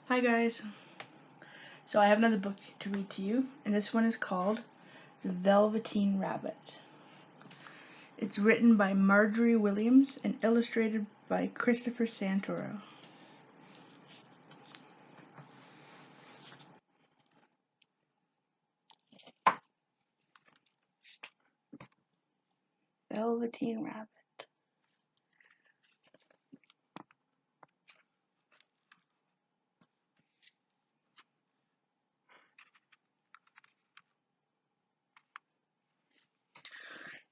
Hi guys. So I have another book to read to you, and this one is called The Velveteen Rabbit. It's written by Marjorie Williams and illustrated by Christopher Santoro. Velveteen Rabbit.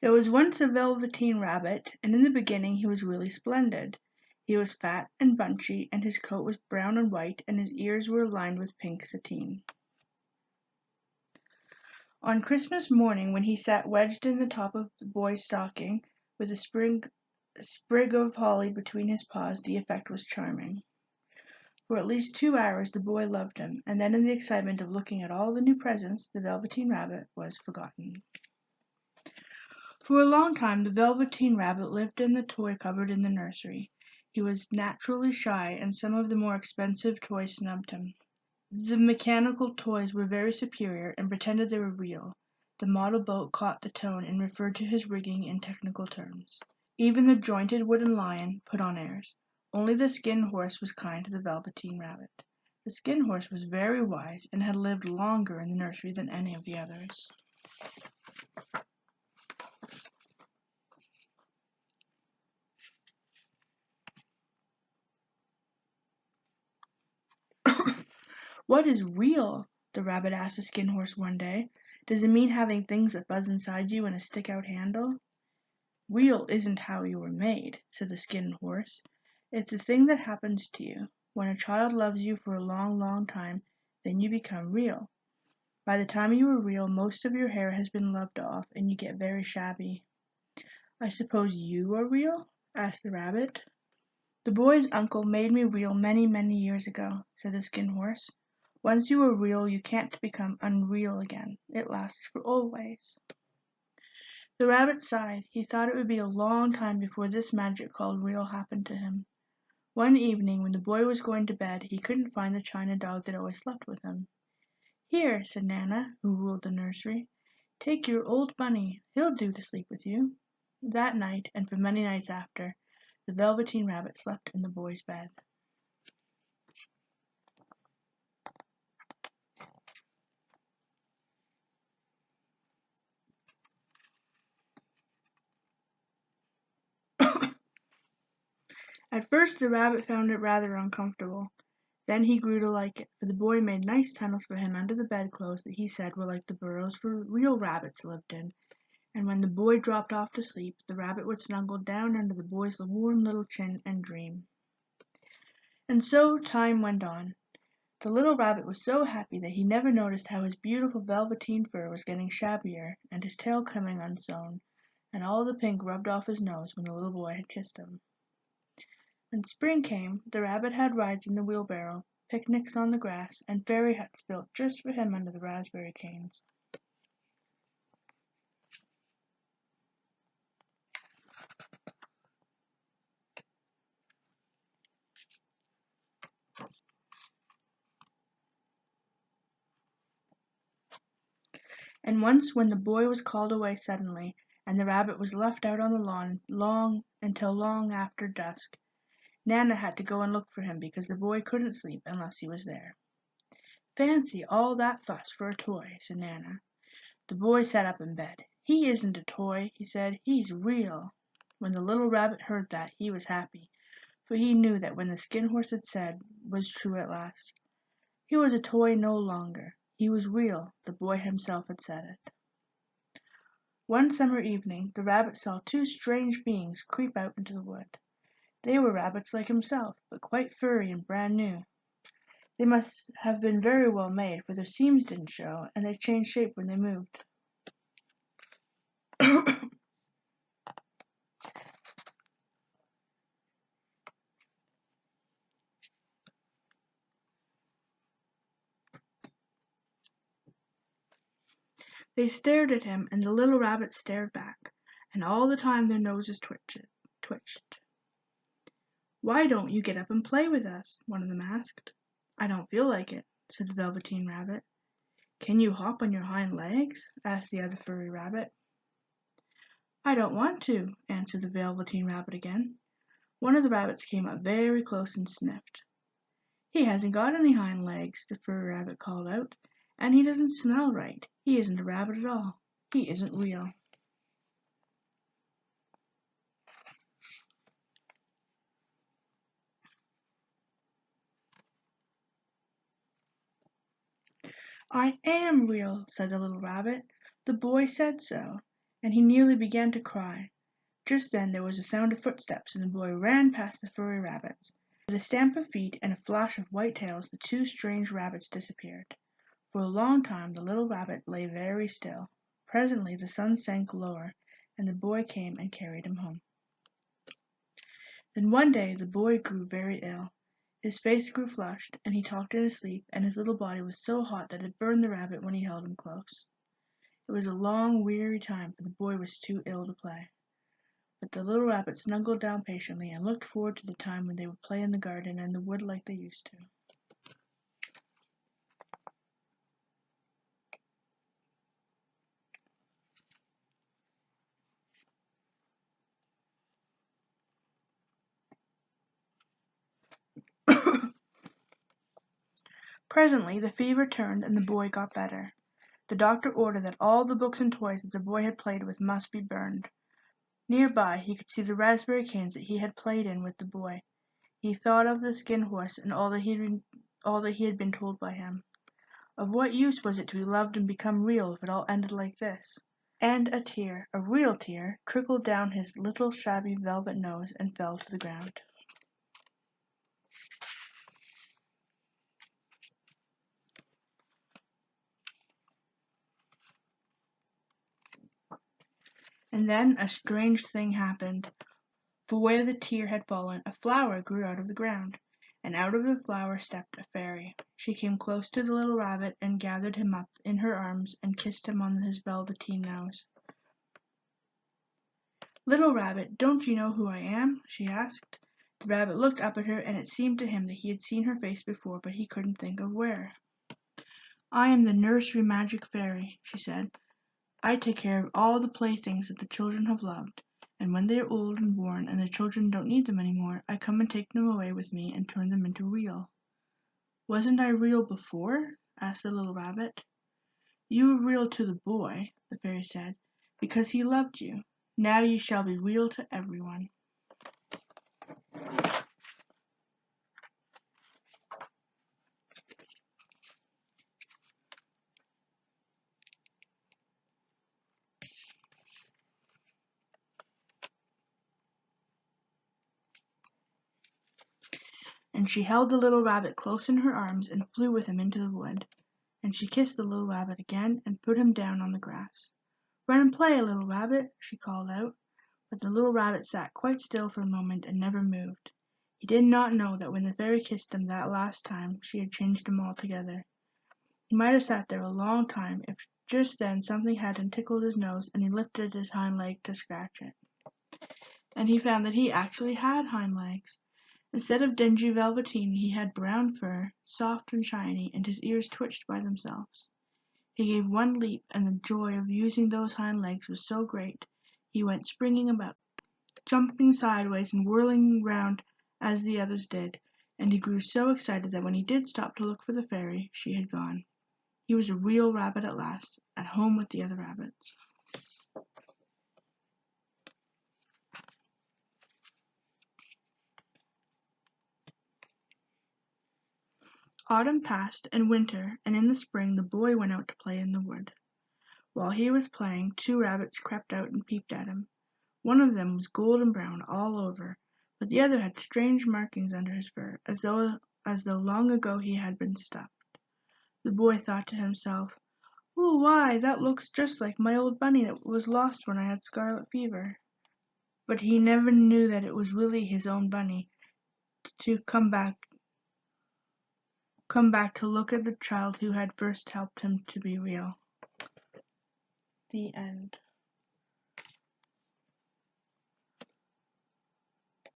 There was once a Velveteen Rabbit, and in the beginning he was really splendid. He was fat and bunchy, and his coat was brown and white, and his ears were lined with pink sateen. On Christmas morning, when he sat wedged in the top of the boy's stocking, with a sprig of holly between his paws, the effect was charming. For at least 2 hours the boy loved him, and then in the excitement of looking at all the new presents, the Velveteen Rabbit was forgotten. For a long time the Velveteen Rabbit lived in the toy cupboard in the nursery. He was naturally shy, and some of the more expensive toys snubbed him. The mechanical toys were very superior, and pretended they were real. The model boat caught the tone, and referred to his rigging in technical terms. Even the jointed wooden lion put on airs. Only the Skin Horse was kind to the Velveteen Rabbit. The Skin Horse was very wise, and had lived longer in the nursery than any of the others. "What is real?" the Rabbit asked the Skin Horse one day. "Does it mean having things that buzz inside you and a stick-out handle?" "Real isn't how you were made," said the Skin Horse. "It's a thing that happens to you. When a child loves you for a long, long time, then you become real. By the time you are real, most of your hair has been loved off, and you get very shabby." "I suppose you are real?" asked the Rabbit. "The boy's uncle made me real many, many years ago," said the Skin Horse. "Once you are real, you can't become unreal again. It lasts for always." The Rabbit sighed. He thought it would be a long time before this magic called real happened to him. One evening, when the boy was going to bed, he couldn't find the china dog that always slept with him. "Here," said Nana, who ruled the nursery, "take your old Bonny. He'll do to sleep with you." That night, and for many nights after, the Velveteen Rabbit slept in the boy's bed. At first the Rabbit found it rather uncomfortable. Then he grew to like it, for the boy made nice tunnels for him under the bedclothes that he said were like the burrows for real rabbits lived in, and when the boy dropped off to sleep, the Rabbit would snuggle down under the boy's warm little chin and dream. And so time went on. The little Rabbit was so happy that he never noticed how his beautiful velveteen fur was getting shabbier, and his tail coming unsewn, and all the pink rubbed off his nose when the little boy had kissed him. When spring came, the Rabbit had rides in the wheelbarrow, picnics on the grass, and fairy huts built just for him under the raspberry canes. And once when the boy was called away suddenly, and the Rabbit was left out on the lawn long after dusk, Nana had to go and look for him because the boy couldn't sleep unless he was there. "Fancy all that fuss for a toy," said Nana. The boy sat up in bed. "He isn't a toy," he said. "He's real." When the little Rabbit heard that, he was happy, for he knew that what the Skin Horse had said was true at last. He was a toy no longer. He was real. The boy himself had said it. One summer evening the Rabbit saw two strange beings creep out into the wood. They were rabbits like himself, but quite furry and brand new. They must have been very well made, for their seams didn't show, and they changed shape when they moved. They stared at him, and the little Rabbit stared back, and all the time their noses twitched. "Why don't you get up and play with us?" one of them asked. "I don't feel like it," said the Velveteen Rabbit. "Can you hop on your hind legs?" asked the other furry rabbit. "I don't want to," answered the Velveteen Rabbit again. One of the rabbits came up very close and sniffed. "He hasn't got any hind legs," the furry rabbit called out, "and he doesn't smell right. He isn't a rabbit at all. He isn't real." "I am real," said the little rabbit. "The boy said so," and he nearly began to cry. Just then there was a sound of footsteps, and the boy ran past the furry rabbits. With a stamp of feet and a flash of white tails, the two strange rabbits disappeared. For a long time the little rabbit lay very still. Presently the sun sank lower, and the boy came and carried him home. Then one day the boy grew very ill. His face grew flushed, and he talked in his sleep, and his little body was so hot that it burned the rabbit when he held him close. It was a long, weary time, for the boy was too ill to play. But the little rabbit snuggled down patiently and looked forward to the time when they would play in the garden and the wood like they used to. Presently the fever turned and the boy got better. The doctor ordered that all the books and toys that the boy had played with must be burned. Near by he could see the raspberry canes that he had played in with the boy. He thought of the skin horse and all that he had been told by him. Of what use was it to be loved and become real if it all ended like this? And a tear, a real tear, trickled down his little shabby velvet nose and fell to the ground. And then a strange thing happened, for where the tear had fallen a flower grew out of the ground, and out of the flower stepped a fairy. She came close to the little rabbit and gathered him up in her arms and kissed him on his velveteen nose. "Little rabbit, don't you know who I am?" she asked. The rabbit looked up at her, and it seemed to him that he had seen her face before, but he couldn't think of where. "I am the nursery magic fairy," she said. "I take care of all the playthings that the children have loved, and when they are old and worn and the children don't need them any more, I come and take them away with me and turn them into real." "Wasn't I real before?" asked the little rabbit. "You were real to the boy," the fairy said, "because he loved you. Now you shall be real to everyone." And she held the little rabbit close in her arms and flew with him into the wood. And she kissed the little rabbit again and put him down on the grass. "Run and play, little rabbit," she called out. But the little rabbit sat quite still for a moment and never moved. He did not know that when the fairy kissed him that last time she had changed him altogether. He might have sat there a long time if just then something hadn't tickled his nose and he lifted his hind leg to scratch it. And he found that he actually had hind legs. Instead of dingy velveteen he had brown fur, soft and shiny, and his ears twitched by themselves. He gave one leap, and the joy of using those hind legs was so great he went springing about, jumping sideways and whirling round as the others did, and he grew so excited that when he did stop to look for the fairy, she had gone. He was a real rabbit at last, at home with the other rabbits. Autumn passed, and winter, and in the spring the boy went out to play in the wood. While he was playing, two rabbits crept out and peeped at him. One of them was golden brown all over, but the other had strange markings under his fur, as though long ago he had been stuffed. The boy thought to himself, "Oh, why, that looks just like my old bunny that was lost when I had scarlet fever." But he never knew that it was really his own bunny to come back to look at the child who had first helped him to be real. The end.